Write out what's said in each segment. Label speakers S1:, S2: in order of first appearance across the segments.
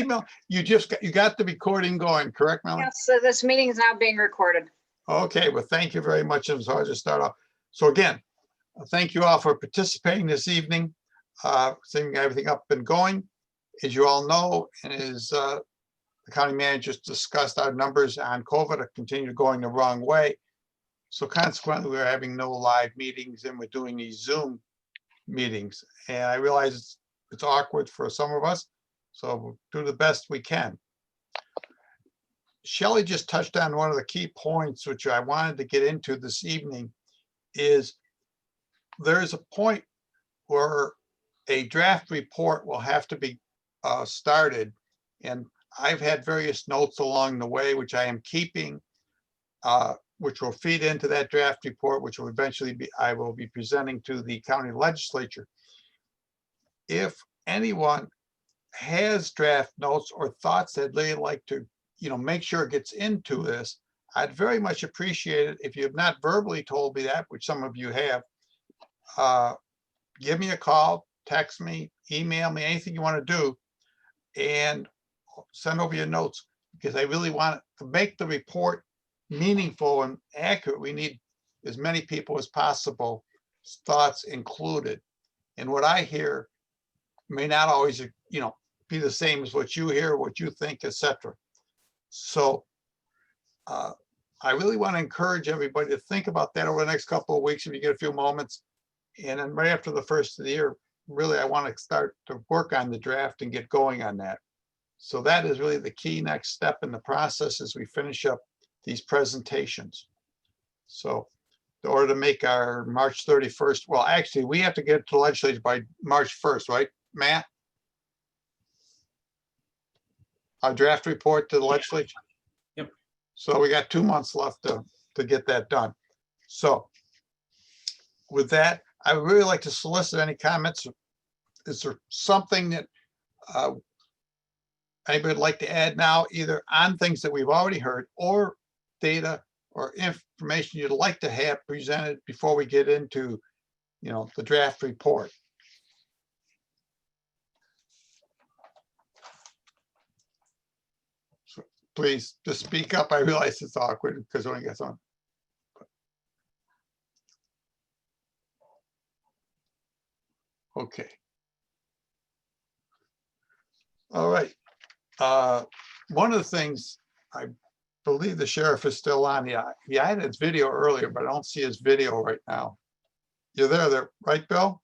S1: email. You got the recording going, correct, Melanie?
S2: Yes, so this meeting is now being recorded.
S1: Okay, well, thank you very much. It was hard to start off. So again, thank you all for participating this evening, seeing everything up and going. As you all know, and as the county managers discussed, our numbers on COVID are continue going the wrong way. So consequently, we're having no live meetings and we're doing these Zoom meetings. And I realize it's awkward for some of us, so we'll do the best we can. Shelley just touched on one of the key points, which I wanted to get into this evening, is there's a point where a draft report will have to be started. And I've had various notes along the way, which I am keeping, which will feed into that draft report, which will eventually be, I will be presenting to the county legislature. If anyone has draft notes or thoughts that they'd like to, make sure it gets into this, I'd very much appreciate it. If you have not verbally told me that, which some of you have, give me a call, text me, email me, anything you want to do, and send over your notes, because I really want to make the report meaningful and accurate. We need as many people as possible thoughts included. And what I hear may not always, be the same as what you hear, what you think, etc. So I really want to encourage everybody to think about that over the next couple of weeks if you get a few moments. And then right after the first of the year, really, I want to start to work on the draft and get going on that. So that is really the key next step in the process as we finish up these presentations. So in order to make our March 31st, well, actually, we have to get to the legislature by March 1st, right, Matt? Our draft report to the legislature?
S3: Yep.
S1: So we got 2 months left to get that done. So with that, I would really like to solicit any comments. Is there something that anybody would like to add now, either on things that we've already heard or data or information you'd like to have presented before we get into, the draft report? So please just speak up. I realize it's awkward because when it gets on. Okay. All right. One of the things, I believe the sheriff is still on. Yeah, I had his video earlier, but I don't see his video right now. You're there, right, Bill?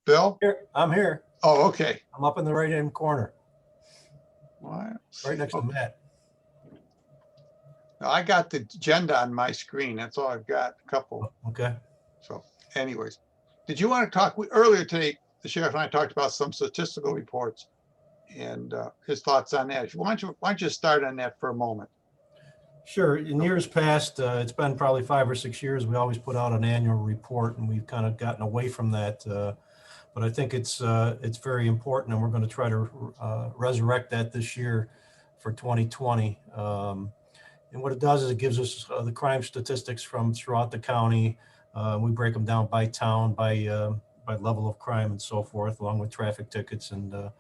S1: Bill?
S4: I'm here.
S1: Oh, okay.
S4: I'm up in the right-hand corner,
S1: What?
S4: right next to Matt.
S1: Now, I got the agenda on my screen. That's all I've got, a couple.
S4: Okay.
S1: So anyways, did you want to talk, earlier today, the sheriff and I talked about some statistical reports and his thoughts on that. Why don't you start on that for a moment?
S4: Sure. In years past, it's been probably 5 or 6 years, we always put out an annual report, and we've kind of gotten away from that. But I think it's very important, and we're going to try to resurrect that this year for 2020. And what it does is it gives us the crime statistics from throughout the county. We break them down by town, by level of crime and so forth, along with traffic tickets and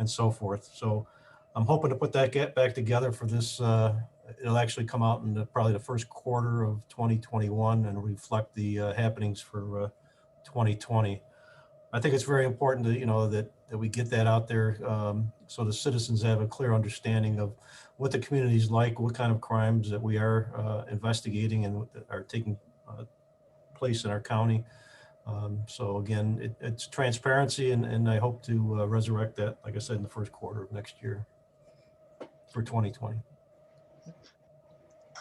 S4: so forth. So I'm hoping to put that back together for this. It'll actually come out in probably the first quarter of 2021 and reflect the happenings for 2020. I think it's very important to, that we get that out there so the citizens have a clear understanding of what the community is like, what kind of crimes that we are investigating and are taking place in our county. So again, it's transparency, and I hope to resurrect that, like I said, in the first quarter of next year for 2020.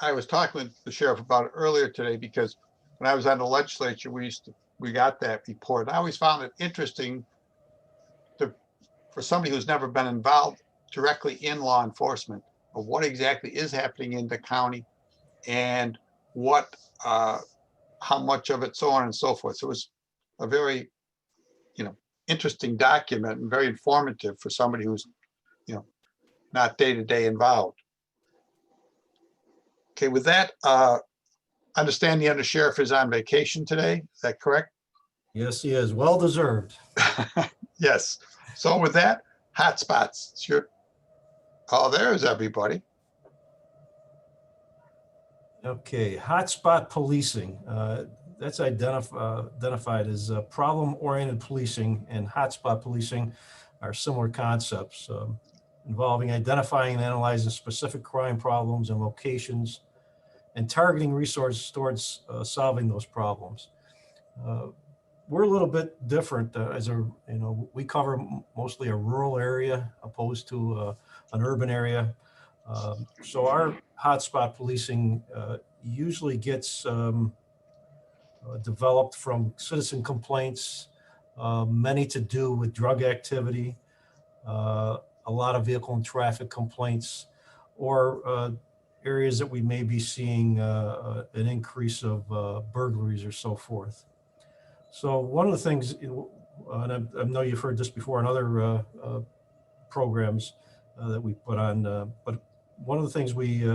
S1: I was talking with the sheriff about it earlier today, because when I was on the legislature, we got that report. I always found it interesting for somebody who's never been involved directly in law enforcement of what exactly is happening in the county and what, how much of it, so on and so forth. So it was a very, interesting document and very informative for somebody who's, not day-to-day involved. Okay, with that, understand the undersheriff is on vacation today. Is that correct?
S4: Yes, he is. Well deserved.
S1: Yes. So with that, Hotspots, sure. Oh, there's everybody.
S4: Okay, hotspot policing. That's identified as problem-oriented policing, and hotspot policing are similar concepts involving identifying and analyzing specific crime problems and locations and targeting resources towards solving those problems. We're a little bit different we cover mostly a rural area opposed to an urban area. So our hotspot policing usually gets developed from citizen complaints, many to do with drug activity, a lot of vehicle and traffic complaints, or areas that we may be seeing an increase of burglaries or so forth. So one of the things, and I know you've heard this before in other programs that we put on, but one of the things we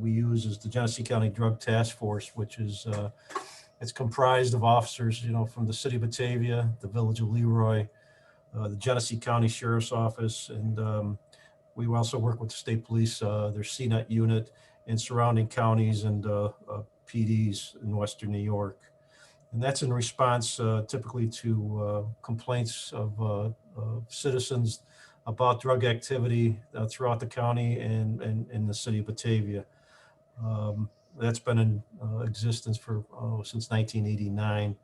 S4: use is the Genesee County Drug Task Force, which is it's comprised of officers, from the city of Batavia, the village of Leroy, the Genesee County Sheriff's Office, and we also work with the state police, their CNET unit in surrounding counties and PDs in Western New York. And that's in response typically to complaints of citizens about drug activity throughout the county and in the city of Batavia. That's been in existence for since 1989.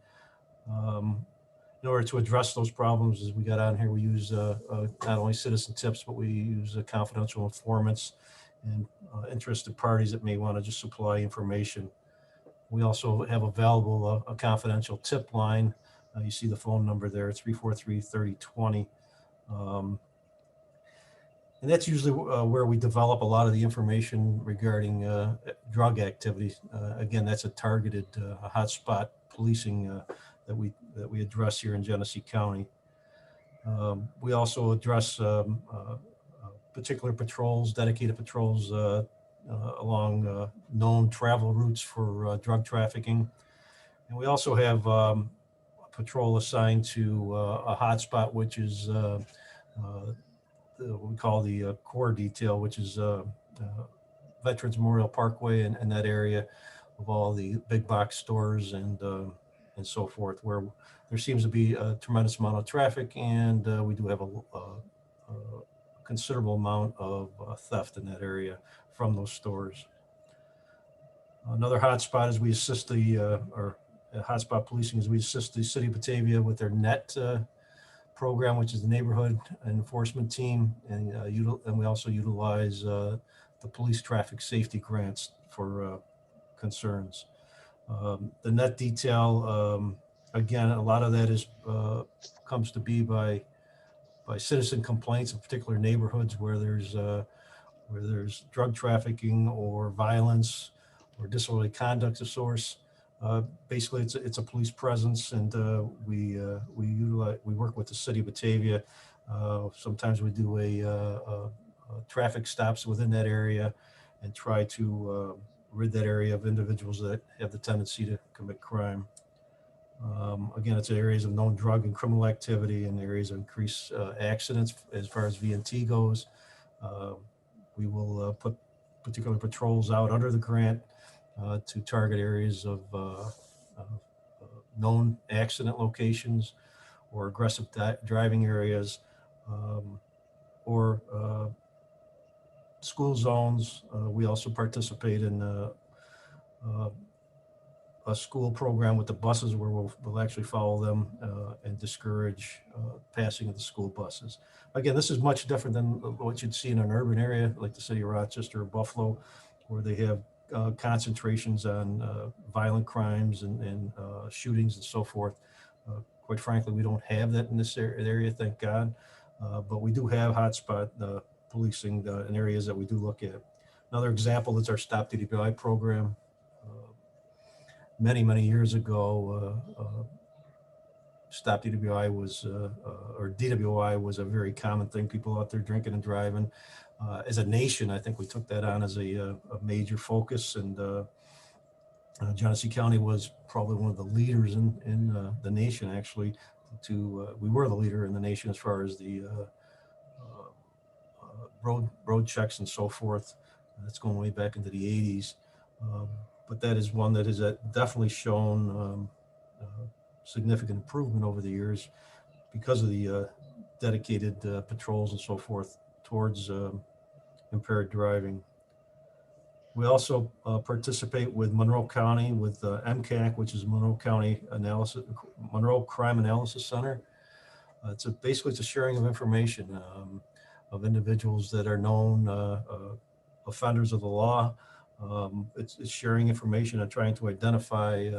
S4: In order to address those problems, as we got on here, we use not only citizen tips, but we use confidential informants and interested parties that may want to just supply information. We also have available a confidential tip line. You see the phone number there, 343-3020. And that's usually where we develop a lot of the information regarding drug activity. Again, that's a targeted hotspot policing that we address here in Genesee County. We also address particular patrols, dedicated patrols along known travel routes for drug trafficking. And we also have a patrol assigned to a hotspot, which is what we call the core detail, which is Veterans Memorial Parkway and that area of all the big box stores and so forth, where there seems to be a tremendous amount of traffic, and we do have a considerable amount of theft in that area from those stores. Another hotspot is we assist hotspot policing is we assist the city of Batavia with their NET program, which is the neighborhood enforcement team, and we also utilize the police traffic safety grants for concerns. The NET detail, again, a lot of that is comes to be by citizen complaints in particular neighborhoods where there's drug trafficking or violence or disorderly conduct of source. Basically, it's a police presence, and we work with the city of Batavia. Sometimes we do a traffic stops within that area and try to rid that area of individuals that have the tendency to commit crime. Again, it's areas of known drug and criminal activity and areas of increased accidents as far as V&T goes. We will put particular patrols out under the grant to target areas of known accident locations or aggressive driving areas or school zones. We also participate in a school program with the buses where we'll actually follow them and discourage passing of the school buses. Again, this is much different than what you'd see in an urban area like the city of Rochester or Buffalo, where they have concentrations on violent crimes and shootings and so forth. Quite frankly, we don't have that in this area, thank God. But we do have hotspot policing in areas that we do look at. Another example is our Stop DWI program. Many years ago, Stop DWI was, or DWI was a very common thing. People out there drinking and driving. As a nation, I think we took that on as a major focus, and Genesee County was probably one of the leaders in the nation, actually. We were the leader in the nation as far as the road checks and so forth. That's going way back into the 80s. But that is one that has definitely shown significant improvement over the years because of the dedicated patrols and so forth towards impaired driving. We also participate with Monroe County with MCAC, which is Monroe Crime Analysis Center. Basically it's a sharing of information of individuals that are known offenders of the law. It's sharing information and trying to identify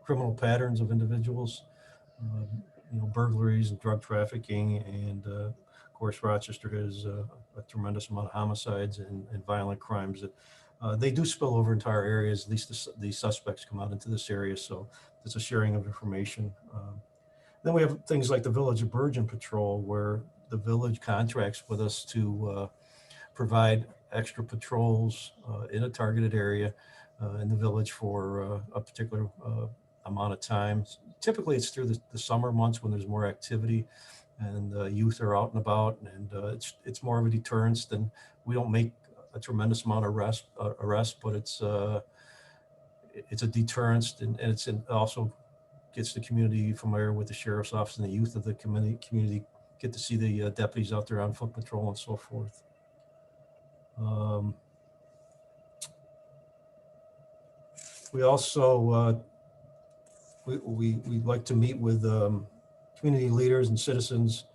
S4: criminal patterns of individuals, burglaries and drug trafficking, and of course Rochester has a tremendous amount of homicides and violent crimes that they do spill over entire areas. At least the suspects come out into this area, so it's a sharing of information. Then we have things like the Village of Bergen Patrol, where the village contracts with us to provide extra patrols in a targeted area in the village for a particular amount of time. Typically it's through the summer months when there's more activity and youth are out and about, and it's more of a deterrence. Than we don't make a tremendous amount of arrests, but it's a deterrence, and also gets the community familiar with the sheriff's office, and the youth of the community get to see the deputies out there on foot patrol and so forth. We also we like to meet with community leaders and citizens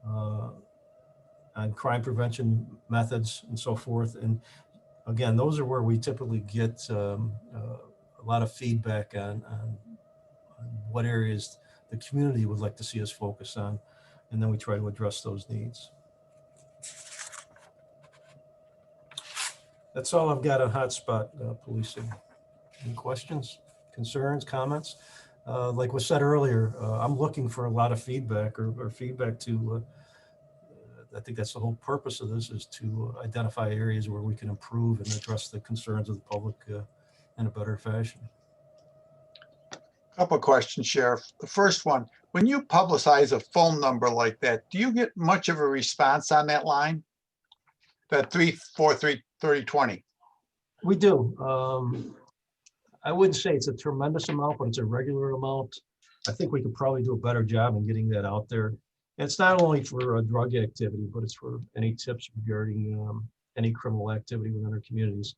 S4: on crime prevention methods and so forth. And again, those are where we typically get a lot of feedback on what areas the community would like to see us focus on, and then we try to address those needs. That's all I've got on hotspot policing. Any questions, concerns, comments? Like was said earlier, I'm looking for a lot of feedback or feedback to, I think that's the whole purpose of this, is to identify areas where we can improve and address the concerns of the public in a better fashion.
S1: Couple of questions, Sheriff. The first one, when you publicize a phone number like that, do you get much of a response on that line? That 343-3020?
S4: We do. I wouldn't say it's a tremendous amount, but it's a regular amount. I think we could probably do a better job in getting that out there. And it's not only for drug activity, but it's for any tips regarding any criminal activity within our communities.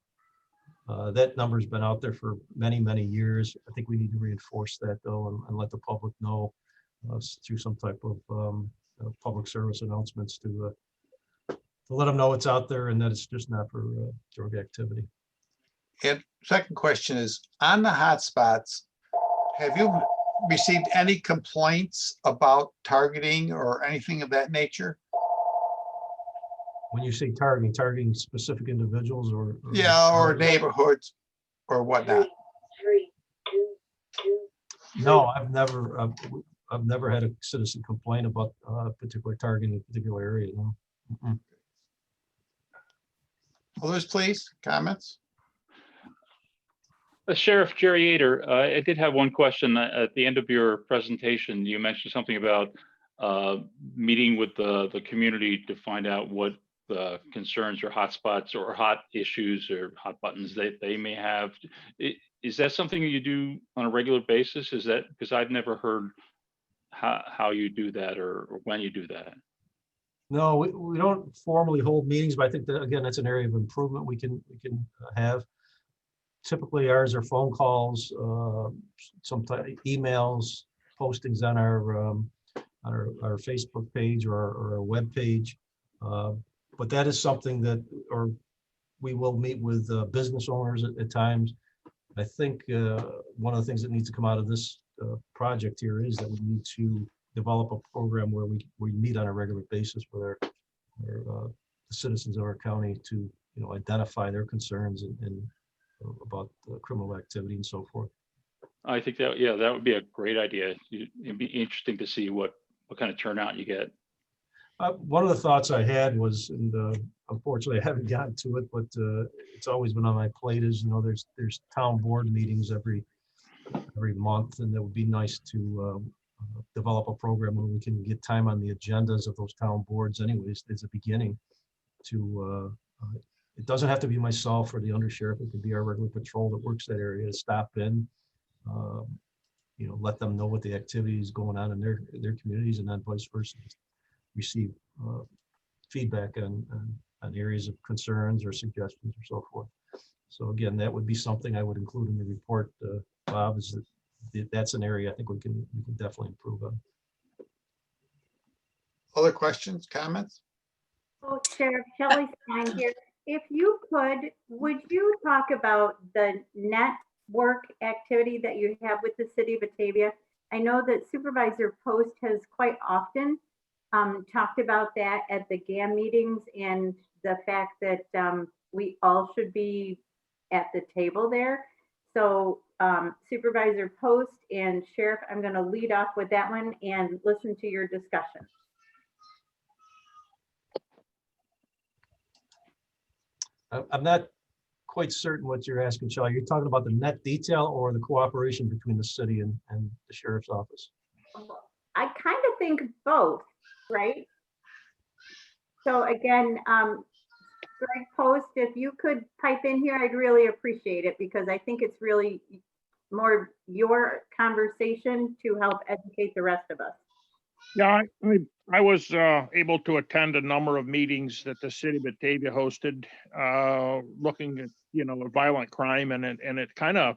S4: That number's been out there for many, many years. I think we need to reinforce that though, and let the public know through some type of public service announcements to let them know it's out there and that it's just not for drug activity.
S1: And second question is, on the hotspots, have you received any complaints about targeting or anything of that nature?
S4: When you say targeting specific individuals or
S1: Yeah, or neighborhoods or whatnot?
S4: No, I've never had a citizen complain about particular targeting a particular area. No. Mm-mm.
S1: Others, please, comments?
S3: Sheriff Jerry Yater, I did have one question. At the end of your presentation, you mentioned something about meeting with the community to find out what the concerns or hotspots or hot issues or hot buttons that they may have. Is that something you do on a regular basis? Is that, because I've never heard how you do that or when you do that?
S4: No, we don't formally hold meetings, but I think that, again, that's an area of improvement we can have. Typically ours are phone calls, sometimes emails, postings on our Facebook page or our web page. But that is something that, or we will meet with business owners at times. I think one of the things that needs to come out of this project here is that we need to develop a program where we meet on a regular basis with the citizens of our county to identify their concerns and about criminal activity and so forth.
S3: I think that, yeah, that would be a great idea. It'd be interesting to see what kind of turnout you get.
S4: One of the thoughts I had was, and unfortunately I haven't gotten to it, but it's always been on my plate, is there's town board meetings every month, and it would be nice to develop a program where we can get time on the agendas of those town boards anyways, as a beginning to, it doesn't have to be myself or the undersheriff. It could be our regular patrol that works that area to stop in, let them know what the activity is going on in their communities, and then vice versa, receive feedback on areas of concerns or suggestions or so forth. So again, that would be something I would include in the report, Bob, is that that's an area I think we can definitely improve on.
S1: Other questions, comments?
S5: Oh, Sheriff Shelley Stein here. If you could, would you talk about the network activity that you have with the city of Batavia? I know that Supervisor Post has quite often talked about that at the GAM meetings, and the fact that we all should be at the table there. So Supervisor Post and Sheriff, I'm going to lead off with that one and listen to your discussion.
S4: I'm not quite certain what you're asking, Shelley. You're talking about the net detail or the cooperation between the city and the sheriff's office?
S5: I kind of think both, right? So again, Greg Post, if you could pipe in here, I'd really appreciate it, because I think it's really more your conversation to help educate the rest of us.
S6: Yeah, I was able to attend a number of meetings that the city of Batavia hosted, looking at, violent crime, and it kind of,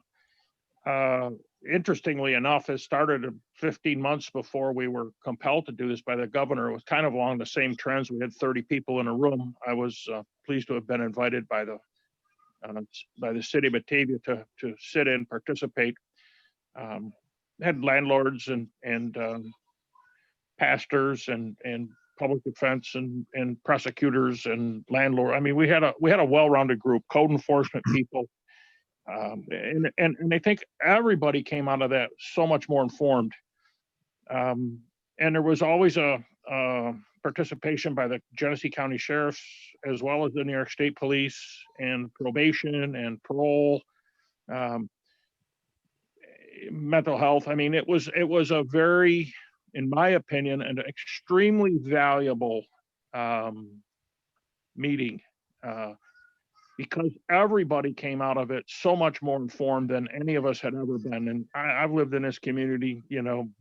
S6: interestingly enough, has started 15 months before we were compelled to do this by the governor. It was kind of along the same trends. We had 30 people in a room. I was pleased to have been invited by the city of Batavia to sit in, participate. Had landlords and pastors and public defense and prosecutors and landlord. I mean, we had a well-rounded group, code enforcement people. And I think everybody came out of that so much more informed. And there was always a participation by the Genesee County Sheriffs, as well as the New York State Police and probation and parole, mental health. I mean, it was a very, in my opinion, an extremely valuable meeting, because everybody came out of it so much more informed than any of us had ever been. And I've lived in this community,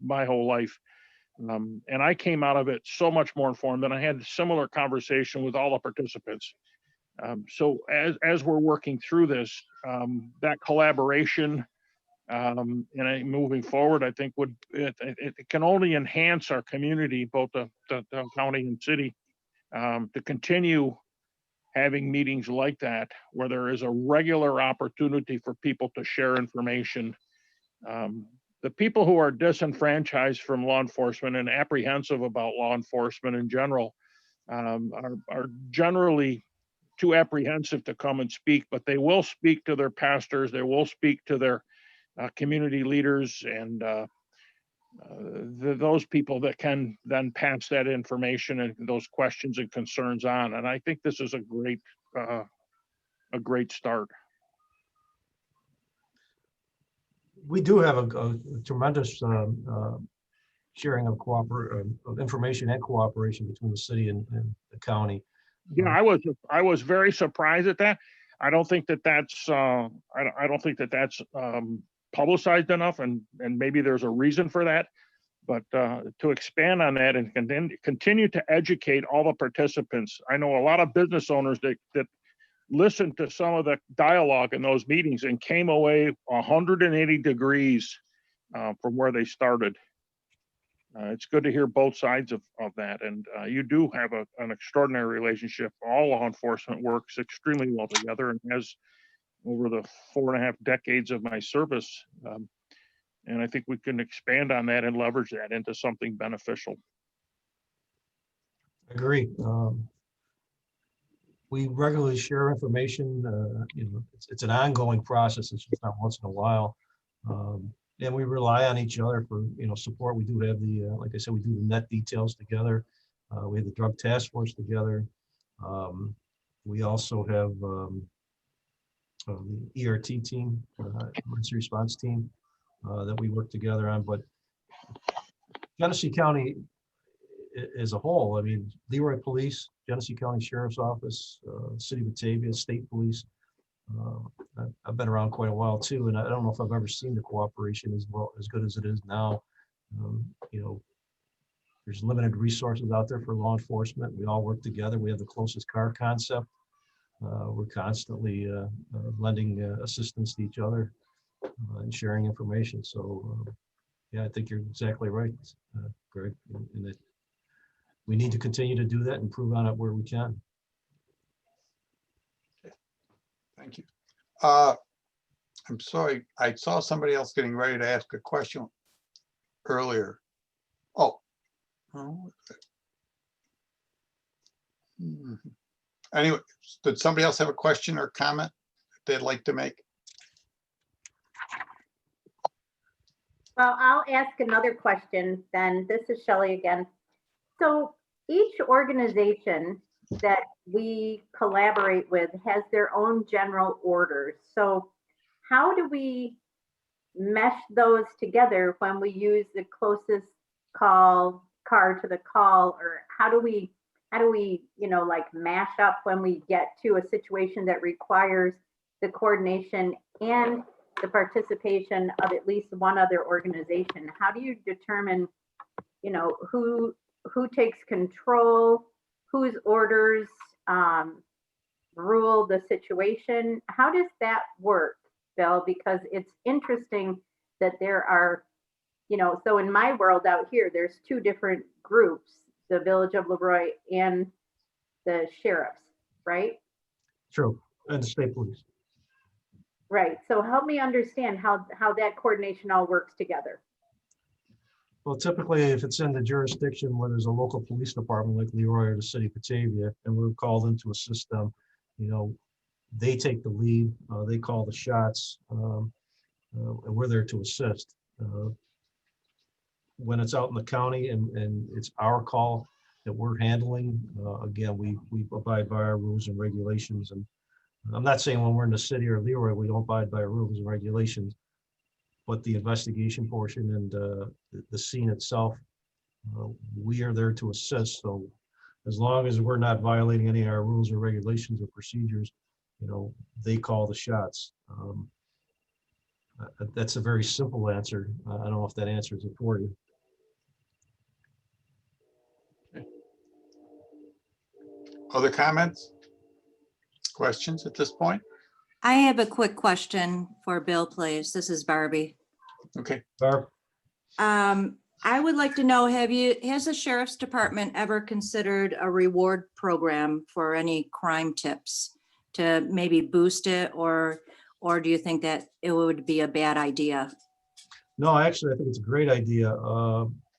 S6: my whole life. And I came out of it so much more informed, and I had a similar conversation with all the participants. So as we're working through this, that collaboration, and moving forward, I think it can only enhance our community, both the county and city, to continue having meetings like that, where there is a regular opportunity for people to share information. The people who are disenfranchised from law enforcement and apprehensive about law enforcement in general are generally too apprehensive to come and speak, but they will speak to their pastors, they will speak to their community leaders, and those people that can then pass that information and those questions and concerns on. And I think this is a great start.
S4: We do have a tremendous sharing of information and cooperation between the city and the county.
S6: Yeah, I was very surprised at that. I don't think that that's I don't think that that's publicized enough, and maybe there's a reason for that. But to expand on that and continue to educate all the participants. I know a lot of business owners that listened to some of the dialogue in those meetings and came away 180 degrees from where they started. It's good to hear both sides of that. And you do have an extraordinary relationship. All law enforcement works extremely well together, and has over the 4.5 decades of my service. And I think we can expand on that and leverage that into something beneficial.
S4: I agree. We regularly share information. It's an ongoing process. It's just not once in a while. And we rely on each other for support. We do have like I said, we do the net details together. We have the drug task force together. We also have the ERT team, emergency response team, that we work together on. But Genesee County as a whole, I mean, Leroy Police, Genesee County Sheriff's Office, City of Batavia, State Police. I've been around quite a while too, and I don't know if I've ever seen the cooperation as well, as good as it is now. You know, there's limited resources out there for law enforcement. We all work together. We have the closest car concept. We're constantly lending assistance to each other and sharing information. So, yeah, I think you're exactly right, Greg, in that we need to continue to do that and improve on it where we can.
S1: Thank you. I'm sorry, I saw somebody else getting ready to ask a question earlier. Oh. Anyway, did somebody else have a question or comment they'd like to make?
S5: Well, I'll ask another question then. This is Shelley again. So each organization that we collaborate with has their own general orders. So how do we mesh those together when we use the closest car to the call, or how do we, you know, like mash up when we get to a situation that requires the coordination and the participation of at least one other organization? How do you determine, you know, who takes control, whose orders rule the situation? How does that work, Bill? Because it's interesting that there are, you know, so in my world out here, there's two different groups, the Village of Leroy and the sheriffs, right?
S4: True, and the state police.
S5: Right. So help me understand how that coordination all works together.
S4: Well, typically, if it's in the jurisdiction where there's a local police department like Leroy or the City of Batavia, and we're called into a system, you know, they take the lead, they call the shots, and we're there to assist. When it's out in the county and it's our call that we're handling, again, we abide by our rules and regulations. And I'm not saying when we're in the city or Leroy, we don't abide by rules and regulations, but the investigation portion and the scene itself, we are there to assist. So as long as we're not violating any of our rules or regulations or procedures, you know, they call the shots. That's a very simple answer. I don't know if that answers it for you.
S1: Other comments? Questions at this point?
S7: I have a quick question for Bill, please. This is Barbie.
S1: Okay.
S4: Barb?
S7: I would like to know, has the Sheriff's Department ever considered a reward program for any crime tips to maybe boost it, or do you think that it would be a bad idea?
S4: No, actually, I think it's a great idea.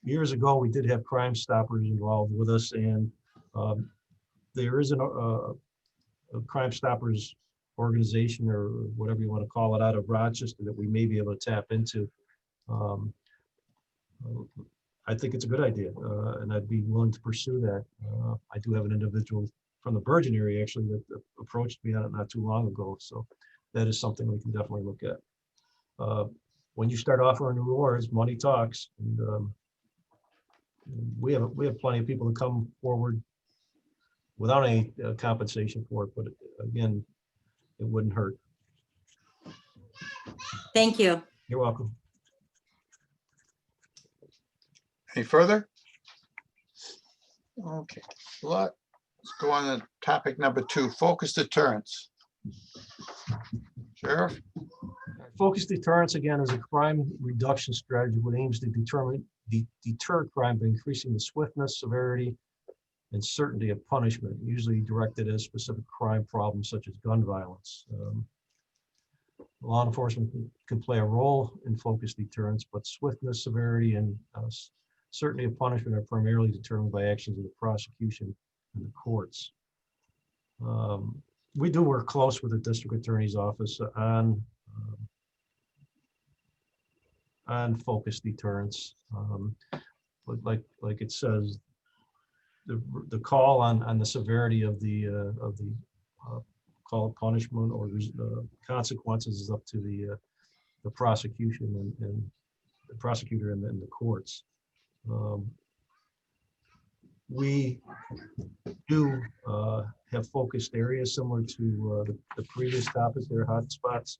S4: Years ago, we did have Crime Stoppers involved with us, and there is a Crime Stoppers organization, or whatever you want to call it, out of Rochester that we may be able to tap into. I think it's a good idea, and I'd be willing to pursue that. I do have an individual from the Bergen area actually that approached me on it not too long ago, so that is something we can definitely look at. When you start offering rewards, money talks, and we have plenty of people to come forward without any compensation for it, but again, it wouldn't hurt.
S7: Thank you.
S4: You're welcome.
S1: Any further? Okay, let's go on to topic number 2, focus deterrence. Sheriff?
S4: Focused deterrence, again, is a crime reduction strategy that aims to deter crime by increasing the swiftness, severity, and certainty of punishment, usually directed at specific crime problems such as gun violence. Law enforcement can play a role in focused deterrence, but swiftness, severity, and certainty of punishment are primarily determined by actions of the prosecution and the courts. We do work close with the district attorney's office on focused deterrence, but like it says, the call on the severity of the call of punishment or consequences is up to the prosecution and the prosecutor and the courts. We do have focused areas similar to the previous topic there, hotspots.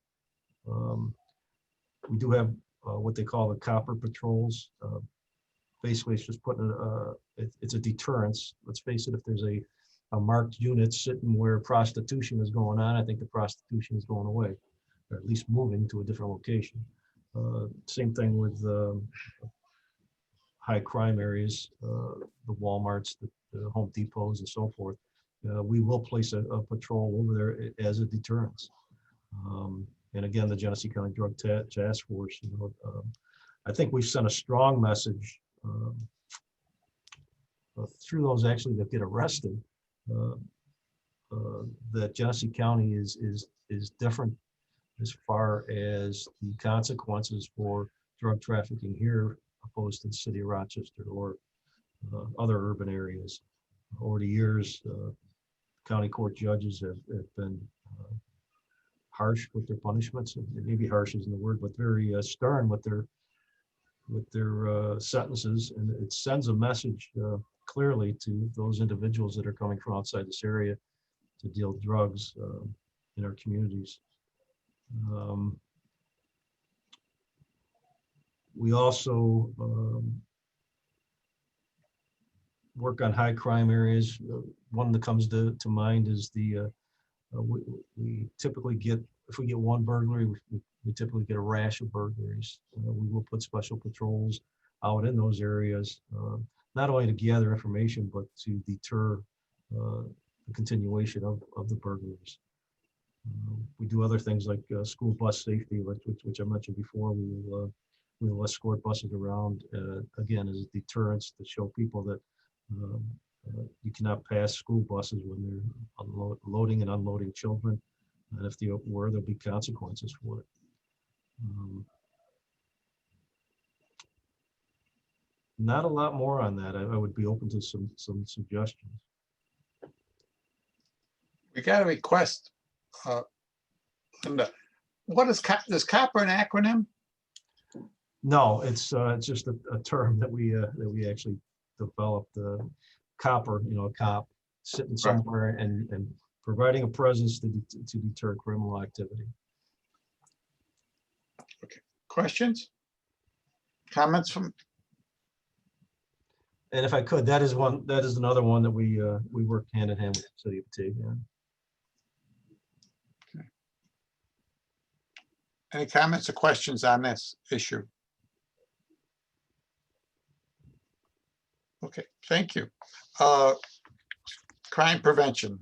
S4: We do have what they call the copper patrols. Basically, it's just putting it's a deterrence. Let's face it, if there's a marked unit sitting where prostitution is going on, I think the prostitution is going away, or at least moving to a different location. Same thing with high crime areas, the Walmarts, the Home Depots, and so forth. We will place a patrol over there as a deterrence. And again, the Genesee County Drug Task Force, I think we've sent a strong message through those actually that get arrested, that Genesee County is different as far as the consequences for drug trafficking here opposed to the city of Rochester or other urban areas. Over the years, county court judges have been harsh with their punishments. Maybe harsh isn't the word, but very stern with their sentences, and it sends a message clearly to those individuals that are coming from outside this area to deal drugs in our communities. We also work on high crime areas. One that comes to mind is we typically get, if we get one burglary, we typically get a rash of burglaries. We will put special patrols out in those areas, not only to gather information, but to deter the continuation of the burglaries. We do other things like school bus safety, which I mentioned before. We will escort buses around, again, as a deterrence to show people that you cannot pass school buses when they're loading and unloading children. And if they were, there'll be consequences for it. Not a lot more on that. I would be open to some suggestions.
S1: We got a request. Linda, what is COPPER an acronym?
S4: No, it's just a term that we actually developed. Copper, a cop sitting somewhere and providing a presence to deter criminal activity.
S1: Okay. Questions? Comments from?
S4: And if I could, that is another one that we work hand in hand with the city of Batavia.
S1: Okay. Any comments or questions on this issue? Okay, thank you. Crime prevention.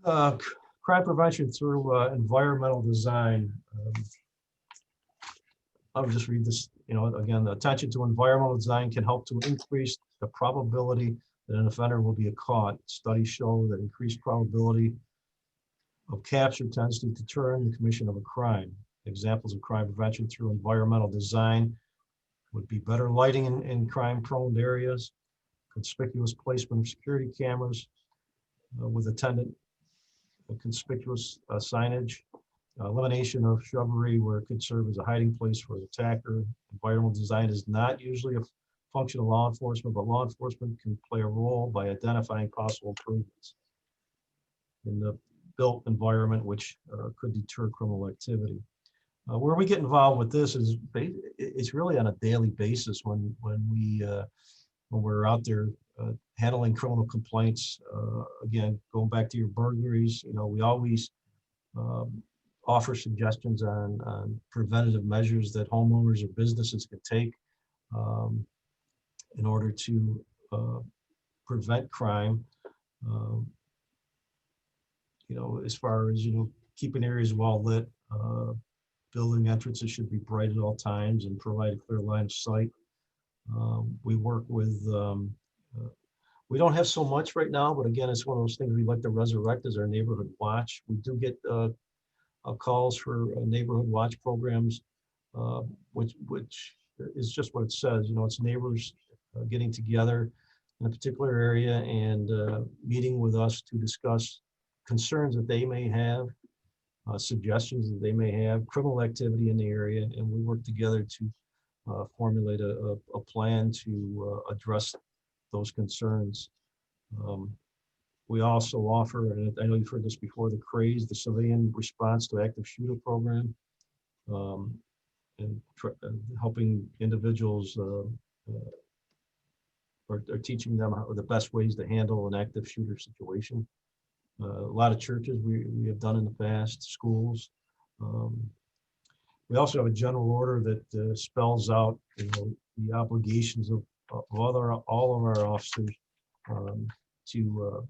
S4: Crime prevention through environmental design. I'll just read this. Again, the attention to environmental design can help to increase the probability that an offender will be caught. Studies show that increased probability of capture tends to deter the commission of a crime. Examples of crime prevention through environmental design would be better lighting in crime-prone areas, conspicuous placement of security cameras with attendant conspicuous signage, elimination of shrubbery where it could serve as a hiding place for the attacker. Environmental design is not usually a function of law enforcement, but law enforcement can play a role by identifying possible improvements in the built environment, which could deter criminal activity. Where we get involved with this is it's really on a daily basis when we're out there handling criminal complaints. Again, going back to your burglaries, we always offer suggestions on preventative measures that homeowners or businesses can take in order to prevent crime. As far as keeping areas well lit. Building entrances should be bright at all times and provide a clear line of sight. We work with, we don't have so much right now, but again, it's one of those things we like to resurrect as our neighborhood watch. We do get calls for neighborhood watch programs, which is just what it says. It's neighbors getting together in a particular area and meeting with us to discuss concerns that they may have, suggestions that they may have, criminal activity in the area, and we work together to formulate a plan to address those concerns. We also offer, and I know you've heard this before, the CRAZE, the Civilian Response to Active Shooter Program, and helping individuals or teaching them the best ways to handle an active shooter situation. A lot of churches we have done in the past, schools. We also have a general order that spells out, the obligations of all of our officers to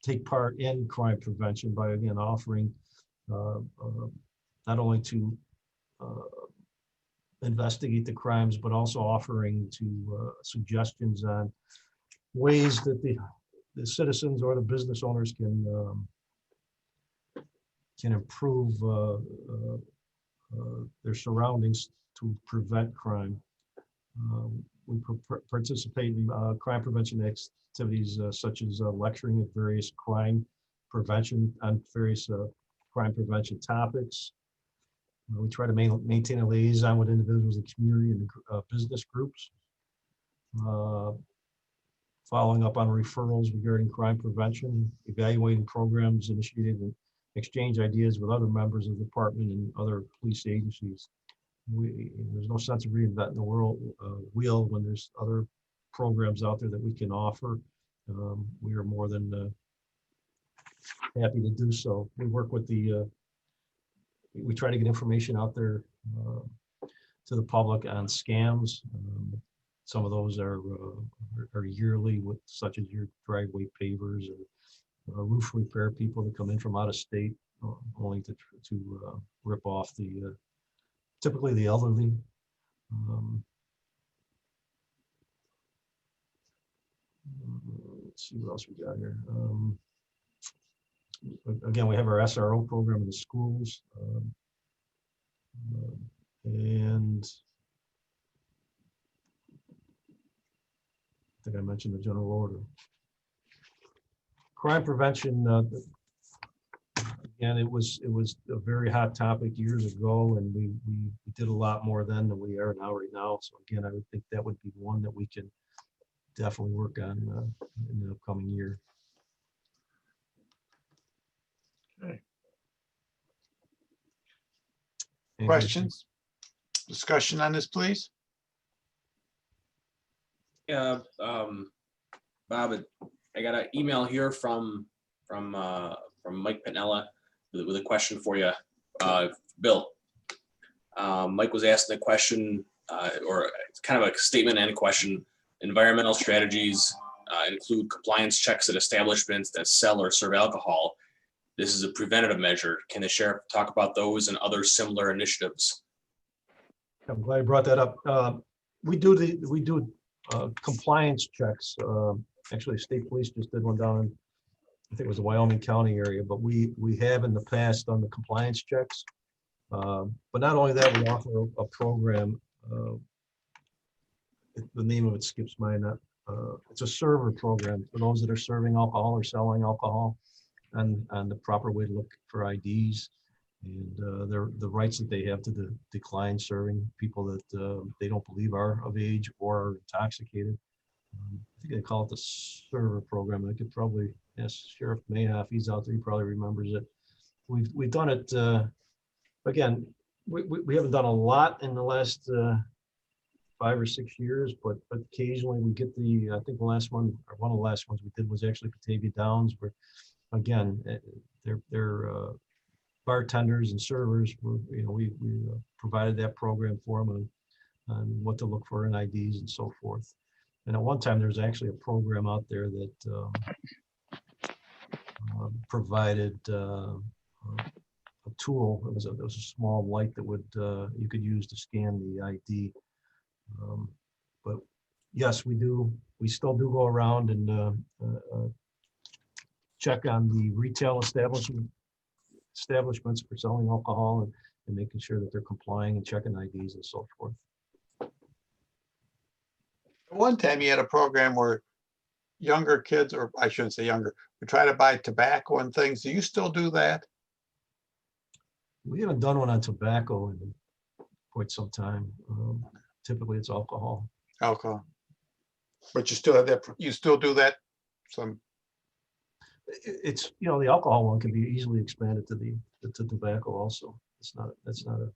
S4: take part in crime prevention by, again, offering not only to investigate the crimes, but also offering to suggestions on ways that the citizens or the business owners can improve their surroundings to prevent crime. We participate in crime prevention activities such as lecturing at various crime prevention topics. We try to maintain a liaison with individuals in the community and business groups. Following up on referrals regarding crime prevention, evaluating programs initiated, and exchange ideas with other members of the department and other police agencies. There's no sense of reinventing the wheel when there's other programs out there that we can offer. We are more than happy to do so. We work with we try to get information out there to the public on scams. Some of those are yearly, such as your driveway pavers or roof repair people that come in from out of state, only to rip off typically the elderly. Let's see what else we got here. Again, we have our SRO program in the schools, and I think I mentioned the general order. Crime prevention, again, it was a very hot topic years ago, and we did a lot more then than we are now right now. So again, I would think that would be one that we can definitely work on in the upcoming year.
S6: Okay.
S1: Questions? Discussion on this, please?
S8: Yeah, Bob, I got an email here from Mike Pinella with a question for you, Bill. Mike was asking the question, or it's kind of a statement and a question. Environmental strategies include compliance checks at establishments that sell or serve alcohol. This is a preventative measure. Can the sheriff talk about those and other similar initiatives?
S4: I'm glad you brought that up. We do compliance checks. Actually, state police just did one down in, I think it was the Wyoming County area, but we have in the past done the compliance checks. But not only that, we offer a program. The name of it skips my mind. It's a server program for those that are serving alcohol or selling alcohol, and the proper way to look for IDs and the rights that they have to decline serving people that they don't believe are of age or are intoxicated. I think they call it the server program. I could probably ask Sheriff Mayhoff, he's out there, he probably remembers it. We've done it, again, we haven't done a lot in the last 5 or 6 years, but occasionally we get I think the last one, or one of the last ones we did was actually Batavia Downs, where again, they're bartenders and servers were, we provided that program for them on what to look for in IDs and so forth. And at one time, there was actually a program out there that provided a tool. It was a small light that you could use to scan the ID. But yes, we still do go around and check on the retail establishments for selling alcohol and making sure that they're complying and checking IDs and so forth.
S1: One time you had a program where younger kids, or I shouldn't say younger, would try to buy tobacco and things. Do you still do that?
S4: We haven't done one on tobacco in quite some time. Typically, it's alcohol.
S1: Alcohol. But you still have that, you still do that? Some,
S4: It's, the alcohol one can be easily expanded to tobacco also. That's not a,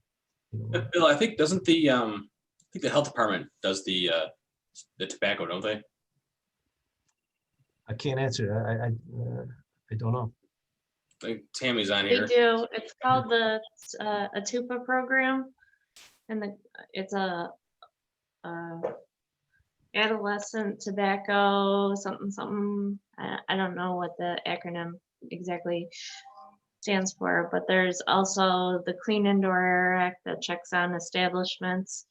S8: Bill, I think doesn't I think the health department does the tobacco, don't they?
S4: I can't answer. I don't know.
S8: I think Tammy's on
S9: They
S8: here.
S9: do. It's called the ATUPA program, and it's a adolescent tobacco something. I don't know what the acronym exactly stands for, but there's also the Clean Indoor Air Act that checks on establishments,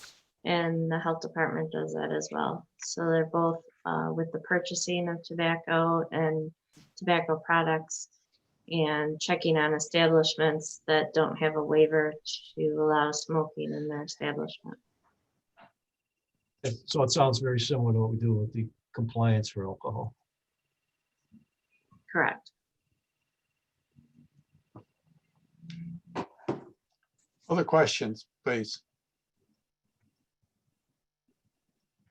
S9: and the health department does that as well. So they're both with the purchasing of tobacco and tobacco products, and checking on establishments that don't have a waiver to allow smoking in their establishment.
S4: So it sounds very similar to what we do with the compliance for alcohol.
S9: Correct.
S1: other questions, please?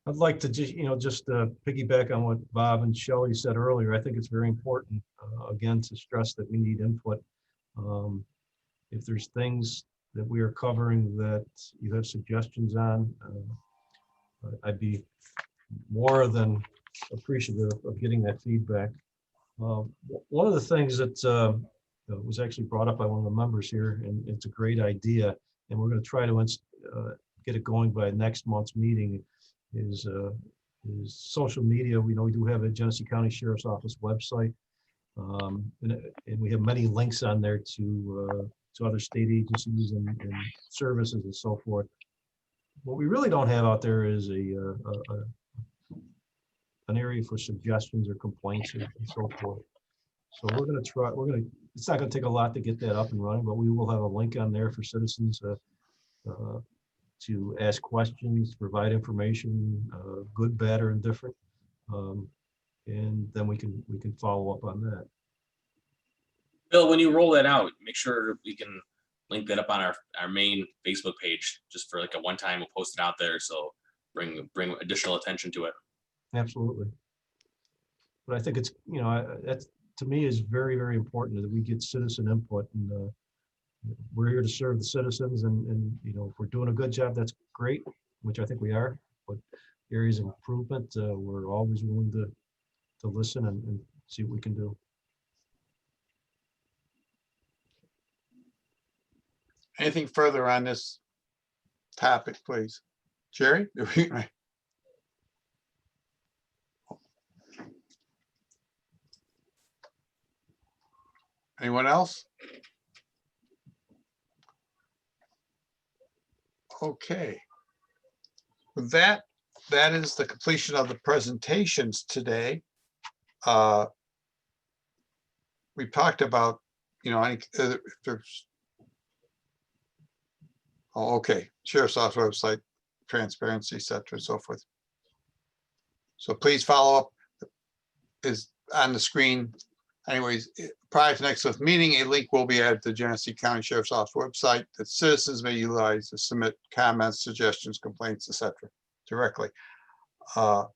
S4: I'd like to just piggyback on what Bob and Shelley said earlier. I think it's very important, again, to stress that we need input. If there's things that we are covering that you have suggestions on, I'd be more than appreciative of getting that feedback. One of the things that was actually brought up by one of the members here, and it's a great idea, and we're going to try to get it going by next month's meeting, is social media. We know we do have a Genesee County Sheriff's Office website, and we have many links on there to other state agencies and services and so forth. What we really don't have out there is an area for suggestions or complaints and so forth. So we're going to try. It's not going to take a lot to get that up and running, but we will have a link on there for citizens to ask questions, provide information, good, bad, or indifferent, and then we can follow up on that.
S8: Bill, when you roll that out, make sure we can link that up on our main Facebook page, just for like a one-time. We'll post it out there, so bring additional attention to it.
S4: Absolutely. But I think it's, that's, to me, is very, very important that we get citizen input, and we're here to serve the citizens, and if we're doing a good job, that's great, which I think we are, but areas of improvement, we're always willing to listen and see what we can do.
S1: Anything further on this topic, please? Jerry? Anyone else? Okay. With that, that is the completion of the presentations today. We talked about, if there's, oh, okay, Sheriff's Office website, transparency, et cetera, and so forth. So please follow up, is on the screen. Anyways, prior to next month's meeting, a link will be added to the Genesee County Sheriff's Office website that citizens may utilize to submit comments, suggestions, complaints, et cetera, directly. So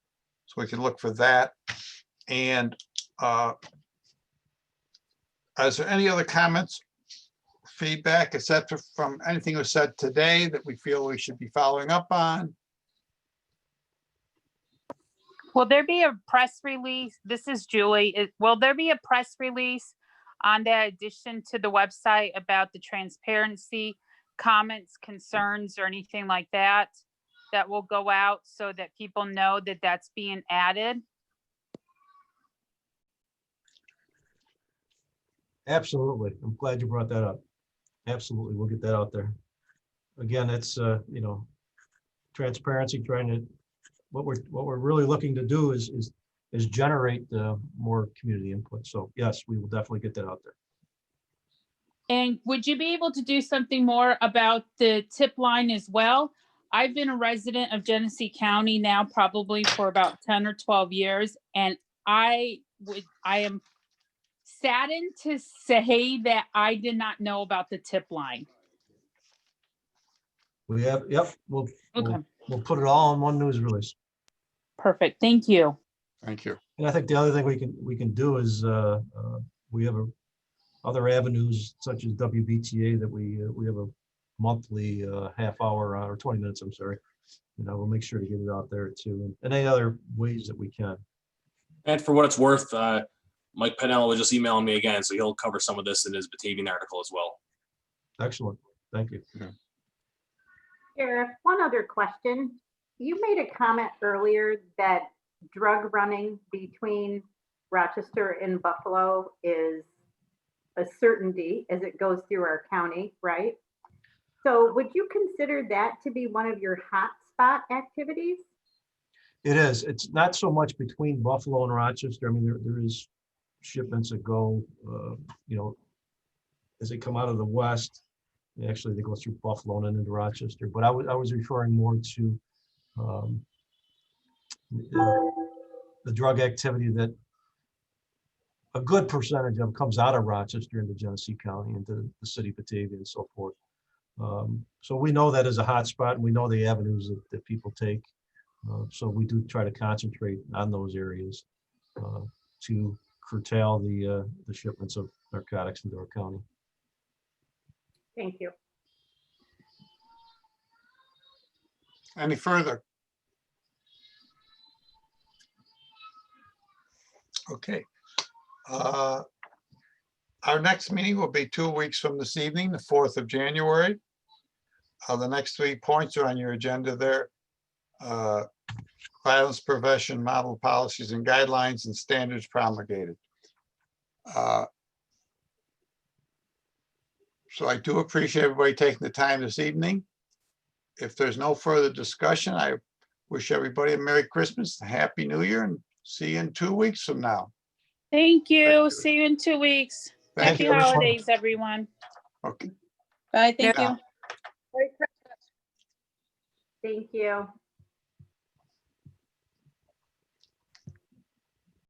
S1: we can look for that. And is there any other comments, feedback, et cetera, from anything was said today that we feel we should be following up on?
S10: Will there be a press release? This is Julie. Will there be a press release on the addition to the website about the transparency, comments, concerns, or anything like that, that will go out so that people know that that's being added?
S4: Absolutely. I'm glad you brought that up. Absolutely. We'll get that out there. Again, it's, transparency, trying to, what we're really looking to do is generate more community input. So yes, we will definitely get that out there.
S10: And would you be able to do something more about the tip line as well? I've been a resident of Genesee County now probably for about 10 or 12 years. And I am saddened to say that I did not know about the tip line.
S4: We have, yep,
S10: Okay,
S4: we'll put it all in one news release.
S10: perfect. Thank you.
S1: Thank you.
S4: And I think the other thing we can do is, we have other avenues such as WBTA that we have a monthly half hour or 20 minutes, I'm sorry. You know, we'll make sure to get it out there too, and any other ways that we can.
S8: And for what it's worth, Mike Pennell was just emailing me again, so he'll cover some of this in his Batavian article as well.
S4: Excellent. Thank you.
S5: Sheriff, one other question. You made a comment earlier that drug running between Rochester and Buffalo is a certainty as it goes through our county, right? So would you consider that to be one of your hotspot activities?
S4: It is. It's not so much between Buffalo and Rochester. I mean, there is shipments that go, you know, as they come out of the west. Actually, they go through Buffalo and into Rochester. But I was referring more to the drug activity that a good percentage of comes out of Rochester into Genesee County, into the city of Batavia and so forth. So we know that is a hot spot, and we know the avenues that people take. So we do try to concentrate on those areas to curtail the shipments of narcotics into our county.
S5: Thank you.
S1: Any further? Okay. Our next meeting will be 2 weeks from this evening, the 4th of January. The next 3 points are on your agenda there. Violence prevention, model policies and guidelines, and standards promulgated. So I do appreciate everybody taking the time this evening. If there's no further discussion, I wish everybody a Merry Christmas, a Happy New Year, and see you in 2 weeks from now.
S10: Thank you. See you in 2 weeks.
S1: Thank
S10: Happy
S1: you, everyone.
S10: holidays, everyone.
S1: Okay.
S2: Bye, thank
S1: Yeah.
S2: you.
S5: Thank you.